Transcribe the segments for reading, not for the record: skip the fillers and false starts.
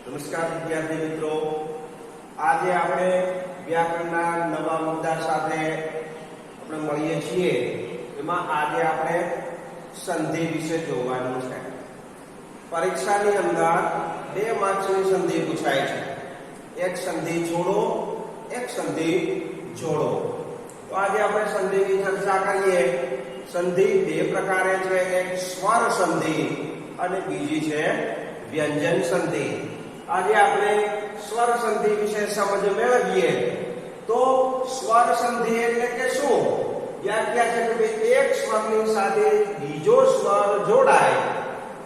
નમસ્કાર વિદ્યાર્થી મિત્રો, આજે આપણે વ્યાકરણના નવા મુદ્દા સાથે આપણે મળીએ છીએ. એમાં આજે આપણે સંધિ વિશે જોવાનું છે. પરીક્ષાની અંદર 2 માર્ક્સની સંધિ પૂછાય છે. એક સંધિ છોડો, એક સંધિ જોડો. તો આજે આપણે સંધિની ચર્ચા કરીએ. સંધિ 2 પ્રકારે છે, એક સ્વર સંધિ અને બીજી છે વ્યંજન સંધિ. આજે આપણે સ્વર સંધિ વિશે સમજ મેળવીએ. તો સ્વર સંધિ એટલે કે શું? વ્યાખ્યા છે કે એક સ્વરની સાથે બીજો સ્વર જોડાય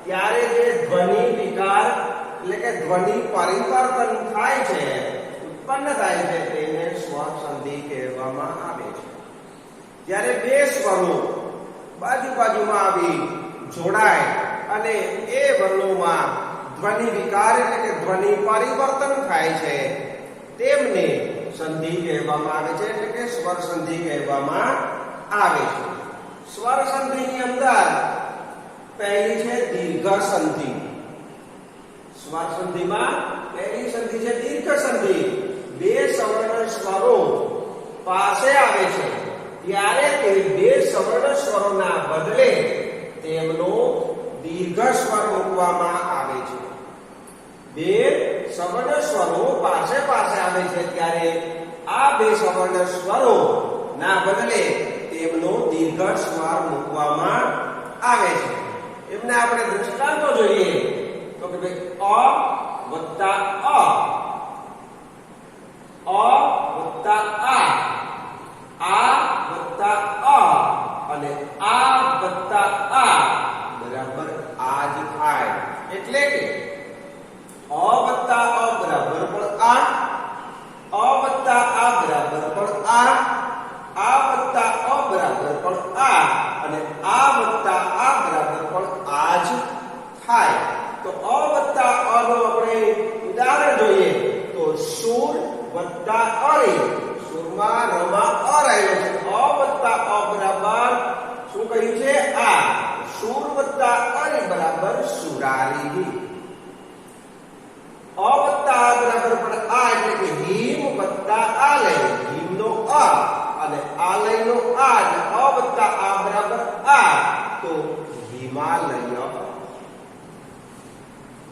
ત્યારે જે ધ્વનિ વિકાર એટલે કે ધ્વનિ પરિવર્તન થાય છે, ઉત્પન્ન થાય છે, તેને સ્વર સંધિ કહેવામાં આવે છે. જ્યારે 2 સ્વરો બાજુમાં આવી જોડાય અને એ વર્ણોમાં ધ્વનિ વિકાર એટલે કે ધ્વનિ પરિવર્તન થાય છે, તેમને સંધિ કહેવામાં આવે છે, એટલે કે સ્વર સંધિ કહેવામાં આવે છે. સ્વર સંધિની અંદર પહેલી છે દીર્ઘ સંધિ. સ્વર સંધિમાં પહેલી સંધિ છે દીર્ઘ સંધિ. 2 સવર્ણ સ્વરો પાસે આવે છે ત્યારે તે 2 સવર્ણ સ્વરોના બદલે તેમનો દીર્ઘ સ્વર મૂકવામાં આવે છે. 2 સવર્ણ સ્વરો પાસે આવે છે ત્યારે આ 2 સવર્ણ સ્વરો ના બદલે તેમનો દીર્ઘ સ્વર મૂકવામાં આવે છે. એમને આપણે દૃષ્ટાંતો જોઈએ તો કે ભાઈ અ વત્તા અ, અ વત્તા આ વત્તા અ અને આ વત્તા આ બરાબર આ જ થાય. એટલે કે અ વત્તા અ બરાબર પણ આ વત્તા આ બરાબર પણ આ વત્તા અ બરાબર પણ આ અને આ વત્તા આ બરાબર પણ આ જ થાય. તો અ વત્તા અ નો આપણે ઉદાહરણ જોઈએ તો સુર વત્તા અરે. સુરમાં રમા અ રહેલો છે. અ વત્તા અ બરાબર શું કહ્યું છે? આ. સુર વત્તા અરે બરાબર સુરારી. અ વત્તા આ બરાબર પણ આ એટલે કે હિમ વત્તા આલય. હિમનો અ અને આલયનો આ એટલે અ વત્તા આ બરાબર આ, તો હિમાલય.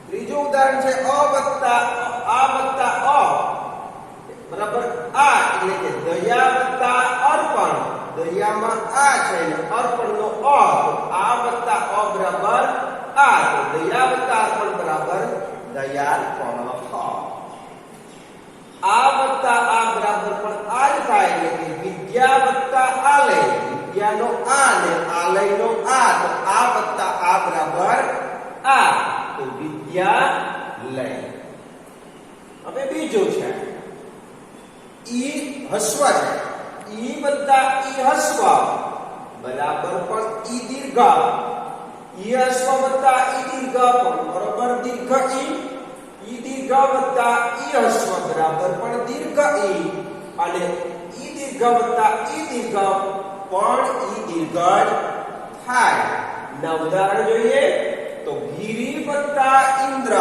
ત્રીજું ઉદાહરણ છે અ વત્તા આ વત્તા અ બરાબર આ એટલે કે દયા વત્તા અર્પણ. દયામાં આ છે અને અર્પણનો અ, તો આ વત્તા અ બરાબર આ, તો દયા વત્તા અર્પણ બરાબર દયાર્પણ. આ વત્તા આ બરાબર પણ આ જ થાય એટલે કે વિદ્યા વત્તા આલય. વિદ્યાનો આ અને આલયનો આ, તો આ વત્તા આ બરાબર આ, તો વિદ્યાલય. હવે બીજું છે ઈ હસ્વ છે. ઈ વત્તા ઈ હસ્વ બરાબર પણ ઈ દીર્ઘ. ઈ હસ્વ વત્તા ઈ દીર્ઘ પણ બરાબર દીર્ઘ ઈ. ઈ દીર્ઘ વત્તા ઈ હસ્વ બરાબર પણ દીર્ઘ ઈ અને ઈ દીર્ઘ વત્તા ઈ દીર્ઘ પણ ઈ દીર્ઘ જ થાય. ના ઉદાહરણ જોઈએ તો ગિરી વત્તા ઇન્દ્ર.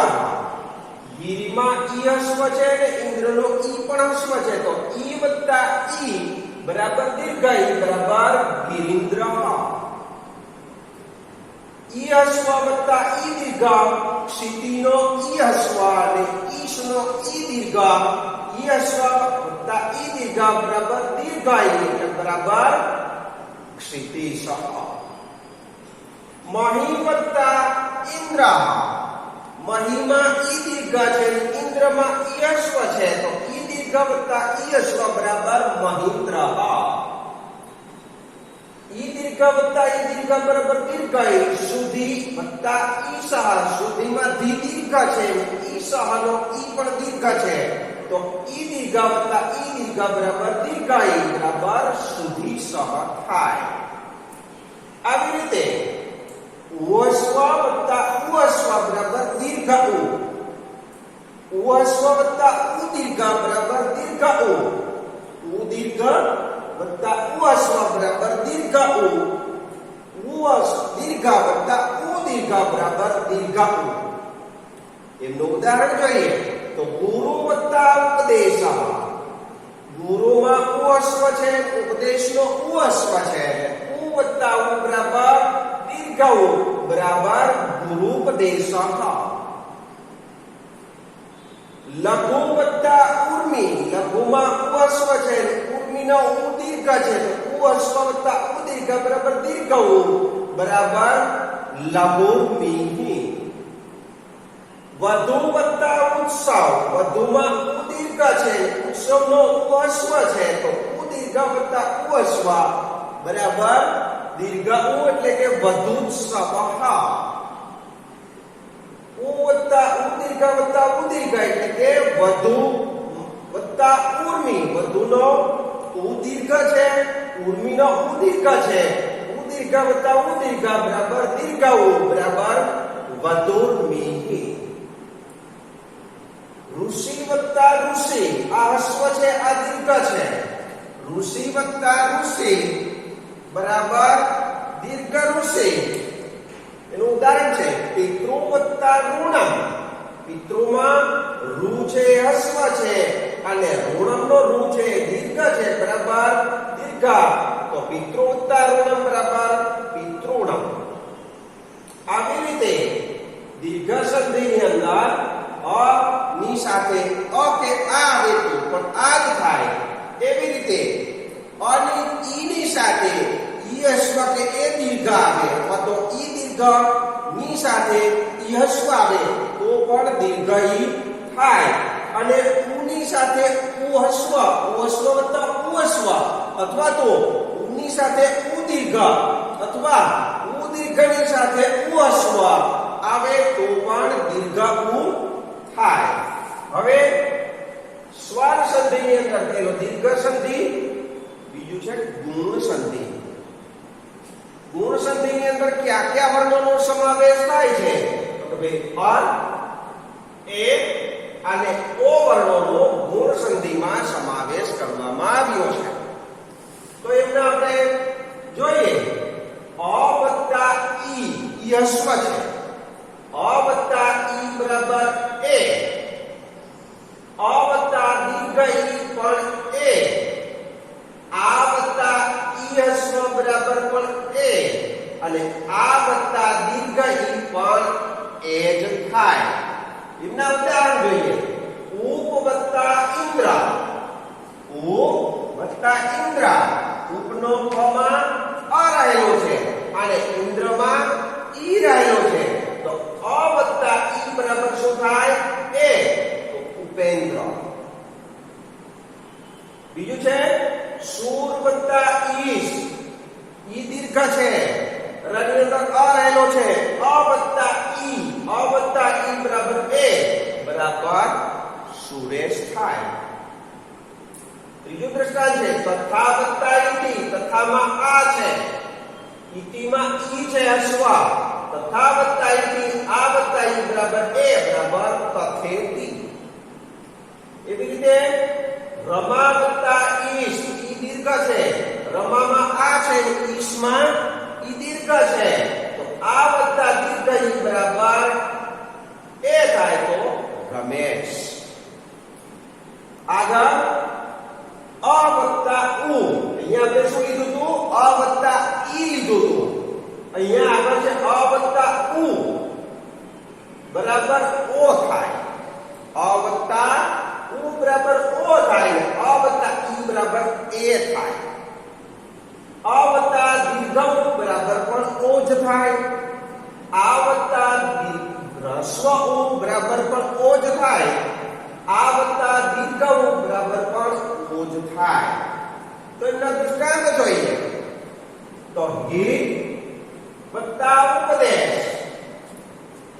ગિરીમાં ઈ હસ્વ છે અને ઇન્દ્રનો ઈ પણ હસ્વ છે, તો ઈ વત્તા ઈ બરાબર દીર્ઘ ઈ બરાબર ગિરીન્દ્ર. ઈ હસ્વ વત્તા ઈ દીર્ઘ. ક્ષિતિનો ઈ હસ્વ અને ઈશનો ઈ દીર્ઘ. ઈ હસ્વ વત્તા ઈ દીર્ઘ બરાબર દીર્ઘ ઈ એટલે બરાબર ક્ષિતિશ. મહી વત્તા ઇન્દ્ર. મહીમાં ઈ દીર્ઘ છે, ઇન્દ્રમાં ઈ હસ્વ છે, તો ઈ દીર્ઘ વત્તા ઈ હસ્વ બરાબર મહિન્દ્ર. ઈ દીર્ઘ વત્તા ઈ દીર્ઘ બરાબર દીર્ઘ ઈ. સુધી વત્તા ઈ સહ. સુધીમાં ધી દીર્ઘ છે, ઈ સહનો ઈ પણ દીર્ઘ છે, તો ઈ દીર્ઘ વત્તા ઈ દીર્ઘ બરાબર દીર્ઘ ઈ બરાબર સુધી સહ થાય. આવી રીતે ઉહસ્વ વત્તા ઉહસ્વ બરાબર દીર્ઘ ઉ. ઉહસ્વ વત્તા ઉ દીર્ઘ બરાબર દીર્ઘ ઉ. ઉ દીર્ઘ વત્તા ઉહસ્વ બરાબર દીર્ઘ ઉ. ઉહસ્વ દીર્ઘ વત્તા ઉ દીર્ઘ બરાબર દીર્ઘ ઉ. એમનું ઉદાહરણ જોઈએ તો ગુરુ વત્તા ઉપદેશ. ગુરુમાં ઉઅસ્વ છે, ઉપદેશનો ઉઅસ્વ છે. ઉ વત્તા ઉ બરાબર દીર્ઘ ઉ બરાબર ગુરુપદેશ. લઘુ વત્તા ઉર્મી, લઘુમાં ઉઅસ્વ છે, ઉર્મીનો ઉ દીર્ઘ છે, તો ઉઅસ્વ વત્તા ઉ દીર્ઘ બરાબર દીર્ઘ ઉ બરાબર લઘુર્મી. વધુ વત્તા ઉત્સવ, વધુમાં ઉ દીર્ઘ છે, ઉત્સવનો ઉઅસ્વ છે, તો ઉ દીર્ઘ વત્તા ઉઅસ્વ બરાબર દીર્ઘ ઉ એટલે કે વધુત્સવ. ઉ વત્તા ઉ દીર્ઘ વત્તા ઉ દીર્ઘ એટલે કે વધુ વત્તા ઉર્મી, વધુનો ઉ દીર્ઘ છે, ઉર્મીનો ઉ દીર્ઘ છે, ઉ દીર્ઘ વત્તા ઉ દીર્ઘ બરાબર દીર્ઘ ઉ બરાબર વધુર્મી. ઋષિ વત્તા ઋષિ, આ હસ્વ છે, આ દીર્ઘ છે, ઋષિ વત્તા ઋષિ બરાબર દીર્ઘ ઋષિ. એનું ઉદાહરણ છે પિતૃ વત્તા ઋણમ. પિતૃમાં ઋ છે હસ્વ છે અને ઋણમનો ઋ છે દીર્ઘ છે બરાબર દીર્ઘ, તો પિતૃ વત્તા ઋણમ બરાબર પિતૃણમ. આવી રીતે દીર્ઘ સંધિની અંદર અ ની સાથે અ કે આ આવે તો પણ આ જ થાય. એવી રીતે અને ઈ ની સાથે ઈ હસ્વ કે એ દીર્ઘ આવે અથવા તો ઈ દીર્ઘ ની સાથે ઈ હસ્વ આવે તો પણ દીર્ઘ ઈ થાય. અને ઉ ની સાથે ઉ હસ્વ વત્તા ઉ હસ્વ અથવા તો ઉ ની સાથે ઉ દીર્ઘ અથવા ઉ દીર્ઘ ની સાથે ઉ હસ્વ આવે તો પણ દીર્ઘ ઉ થાય. હવે સ્વર સંધિની અંદર પેલો દીર્ઘ સંધિ, બીજું છે ગુણ સંધિ. ગુણ સંધિની અંદર કયા કયા વર્ણોનો સમાવેશ થાય છે તો કે ભાઈ એ અને ઓ વર્ણોનો ગુણ સંધિમાં સમાવેશ કરવામાં આવ્યો છે. તો એમને આપણે જોઈએ. અ વત્તા ઈ, ઈ હસ્વ છે, અ વત્તા ઈ બરાબર એ, અ વત્તા દીર્ઘ ઈ પણ એ, આ વત્તા ઈ હસ્વ બરાબર પણ એ અને આ વત્તા દીર્ઘ ઈ પણ એ જ થાય. એમના ઉદાહરણ જોઈએ. ઉપ વત્તા ઇન્દ્ર, ઉપ વત્તા ઇન્દ્ર, ઉપનો પમાં અ રહેલો છે અને ઇન્દ્રમાં ઈ રહેલો છે, તો અ વત્તા ઈ બરાબર શું થાય એ, તો ઉપેન્દ્ર. બીજું છે સૂર વત્તા ઈશ, ઈ દીર્ઘ છે, રની અંદર અ રહેલો છે, અ વત્તા ઈ બરાબર એ બરાબર સુરેશ થાય. ત્રીજું દ્રષ્ટાંત છે તથા વત્તા ઇતિ, તથામાં આ છે, ઇતિમાં ઈ છે હસ્વ, તથા વત્તા ઇતિ આ વત્તા ઈ બરાબર એ બરાબર તથેતિ. એવી રીતે રમા વત્તા ઈશ, ઈ દીર્ઘ છે, રમામાં આ છે, ઈશમાં ઈ દીર્ઘ છે, તો આ વત્તા દીર્ઘ ઈ બરાબર એ થાય તો રમેશ. આગળ અ વત્તા ઉ, અહીંયા આપણે શું લીધું હતું? અ વત્તા ઈ લીધું હતું. અહીંયા આગળ છે અ વત્તા ઉ બરાબર ઓ થાય. અ વત્તા ઉ બરાબર ઓ થાય, અ વત્તા ઈ બરાબર એ થાય. અ વત્તા દીર્ઘ ઉ બરાબર પણ ઓ જ થાય. આ વત્તા હ્રસ્વ ઉ બરાબર પણ ઓ જ થાય. આ વત્તા દીર્ઘ ઉ બરાબર પણ ઓ જ થાય. તો એના દૃષ્ટાંત જોઈએ. તો હિત વત્તા ઉપદેશ,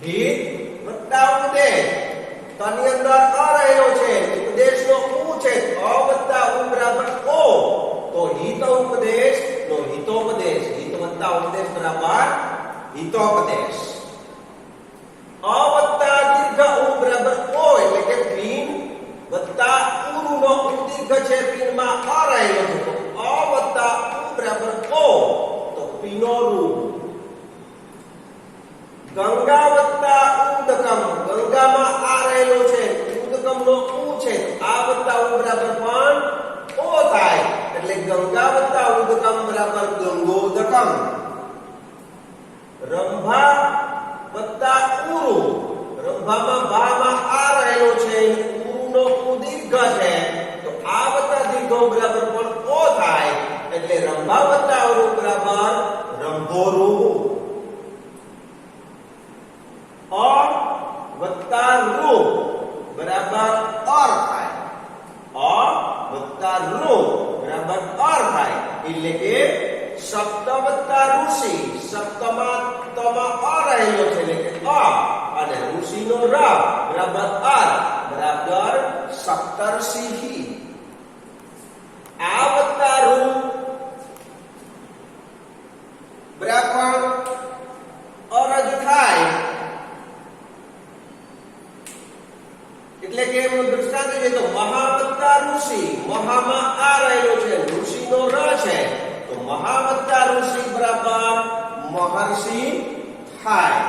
હિત વત્તા ઉપદેશ, તો આની અંદર અ રહેલો છે, ઉપદેશનો ઉ છે, અ વત્તા ઉ બરાબર ઓ, તો હિત ઉપદેશ નો હિતોપદેશ, હિત વત્તા ઉપદેશ બરાબર હિતોપદેશ. અ વત્તા દીર્ઘ ઉ બરાબર ઓ એટલે કે પીન વત્તા ઉ નો ઉ દીર્ઘ છે, પીનમાં અ રહેલો છે, તો અ વત્તા ઉ બરાબર ઓ, તો પીનો રૂ. ગંગા વત્તા ઉદકમ, ગંગામાં ઉદકમ. રંભા વત્તા ઉરુ. રંભામાં ભામાં આ રહેલો છે, ઉરુનો ઉ દીર્ઘ છે, તો આ વત્તા દીર્ઘ બરાબર પણ ઓ થાય, એટલે રંભા વત્તા ઉરુ બરાબર રંભોરુ. અ વત્તા ઋ બરાબર અર થાય. અ વત્તા ઋ બરાબર અર થાય, એટલે કે સપ્ત વત્તા ઋષિ. સપ્તમાં તમાં અ રહેલો છે, એટલે કે અ, અને ઋષિનો ર બરાબર અર બરાબર સપ્તર્ષિ. આ વત્તા ઋ બરાબર અરજ થાય, એટલે કે એનું દૃષ્ટાંત છે તો મહા વત્તા ઋષિ. મહામાં આ રહેલો છે, ઋષિનો ર છે, તો મહા વત્તા ઋષિ બરાબર મહર્ષિ થાય.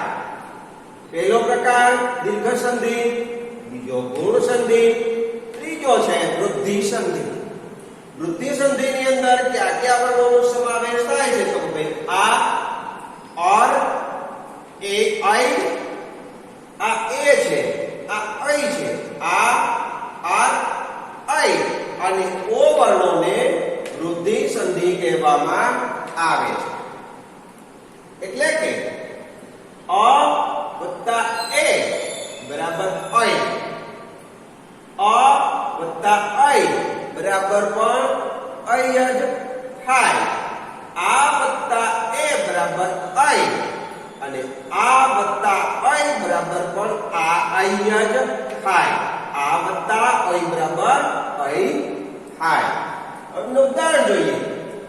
પહેલો પ્રકાર દીર્ઘ સંધિ, બીજો ગુણ સંધિ, ત્રીજો છે વૃદ્ધિ સંધિ. વૃદ્ધિ સંધિની અંદર ક્યાં ક્યાં વર્ણોનો સમાવેશ થાય છે? તો ભાઈ આ, ઓર, એ, આઈ, આ એ છે, આ અઈ છે, આ, આર, અઈ, અને ઓ વર્ણોને વૃદ્ધિ સંધિ કહેવામાં આવે છે. એટલે કે અ વત્તા એ બરાબર અઈ, અ વત્તા અઈ બરાબર પણ અઈ જ થાય. આ વત્તા એ બરાબર અઈ, અને આ વત્તા અઈ બરાબર પણ આ અઈ જ થાય. આ વત્તા અઈ બરાબર અઈ થાય. હવે ઉદાહરણ જોઈએ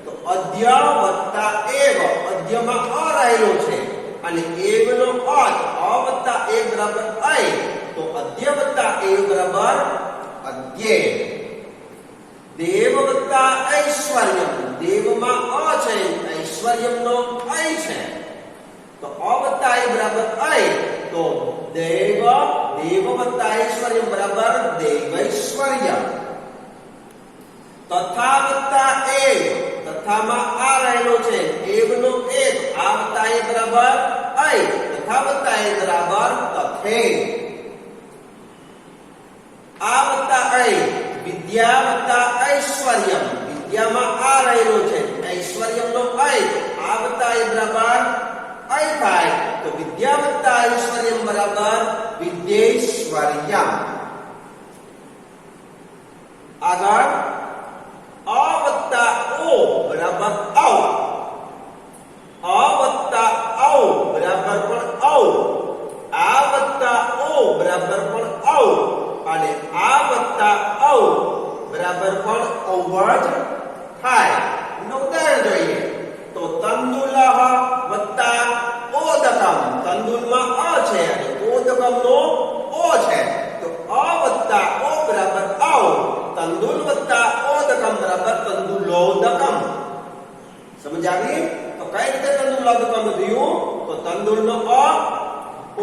તો અદ્ય વત્તા એવ. અદ્યમાં અ રહેલો છે, અને એવનો અર્થ અ વત્તા એ બરાબર અઈ, તો અદ્ય વત્તા એ બરાબર અદ્યે. દેવ વત્તા ઐશ્વર્યમ. દેવમાં અ છે, ઐશ્વર્યમનો અઈ છે, તો અ વત્તા એ બરાબર અઈ, તો દેવ, દેવ વત્તા ઐશ્વર્યમ બરાબર દેવૈશ્વર્ય. તથા વત્તા એ. તથામાં આ રહેલો છે, એવનો એ, આ વત્તા એ બરાબર અઈ, તથા વત્તા એ બરાબર તથે. આ વત્તા અઈ. વિદ્યા વત્તા ઐશ્વર્યમ. વિદ્યામાં આ રહેલો છે, ઐશ્વર્યમનો અઈ, આ વત્તા એ બરાબર અઈ થાય, તો વિદ્યા વત્તા ઐશ્વર્યમ બરાબર વિદ્યેશ્વર્યમ. આગળ અ વત્તા ઓ બરાબર ઔ. અ વત્તા ઔ બરાબર પણ ઔ. આ વત્તા ઓ બરાબર પણ ઔ, અને આ વત્તા ઔ બરાબર પણ ઔ જ થાય. ઉદાહરણ જોઈએ તો તંદુલહ વત્તા ઓદકમ. તંદુલમાં અ છે, અને ઓદકમનો ઓ છે, તો અ વત્તા ઓ બરાબર ઔ. તંદુલ વત્તા ઓદકમ બરાબર તંદુલોદકમ. સમજ આવી? તો કઈ રીતે તંદુલોદકમ થયું? તો તંદુલનો અ,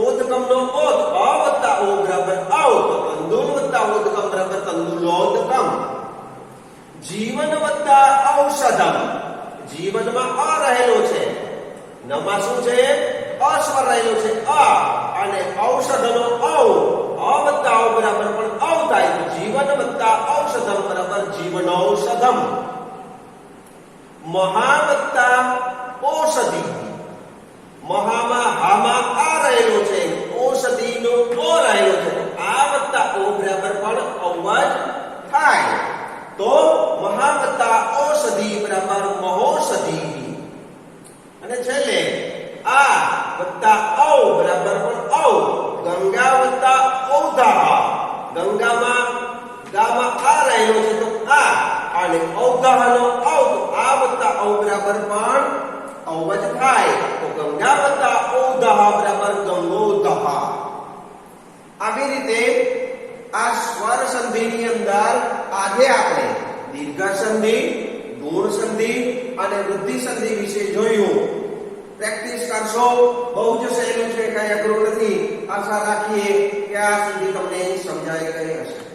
ઓદકમનો ઓદ, અ વત્તા ઓ બરાબર ઔ, તો તંદુલ વત્તા ઓદકમ બરાબર તંદુલોદકમ. જીવન વત્તા ઔષધમ. જીવનમાં અ રહેલો છે, નમાં શું છે? અ સ્વર રહેલો છે, અ, અને ઔષધનો ઔ. અ વત્તા ઓ બરાબર પણ ઔ થાય, તો જીવન વત્તા ઔષધમ બરાબર જીવનૌષધમ. મહા વત્તા ઔષધિ. મહામાં હામાં આ રહેલો છે, ઔષધિનો ઓ રહેલો છે, આ વત્તા ઓ બરાબર પણ ઔ જ થાય, તો મહા વત્તા ઔષધિ બરાબર મહોષધિ. અને છેલ્લે આ વત્તા ઔ બરાબર પણ ઔ. ગંગા વત્તા ઔધા. ગંગામાં ગામાં આ રહેલો છે, તો આ, અને ઔધહનો ઔ, તો આ વત્તા ઔ બરાબર પણ ઔ જ થાય, તો ગંગા વત્તા ઔધહ બરાબર ગંગોદહ. આવી રીતે આ સ્વર સંધિની અંદર આજે આપણે દીર્ઘ સંધિ, ગુણ સંધિ અને વૃદ્ધિ સંધિ વિશે જોયું. પ્રેક્ટિસ કરશો, બહુ જ સહેલું છે, કઈ અઘરું નથી. આશા રાખીએ કે આ સુધી તમને સમજાઈ ગઈ હશે.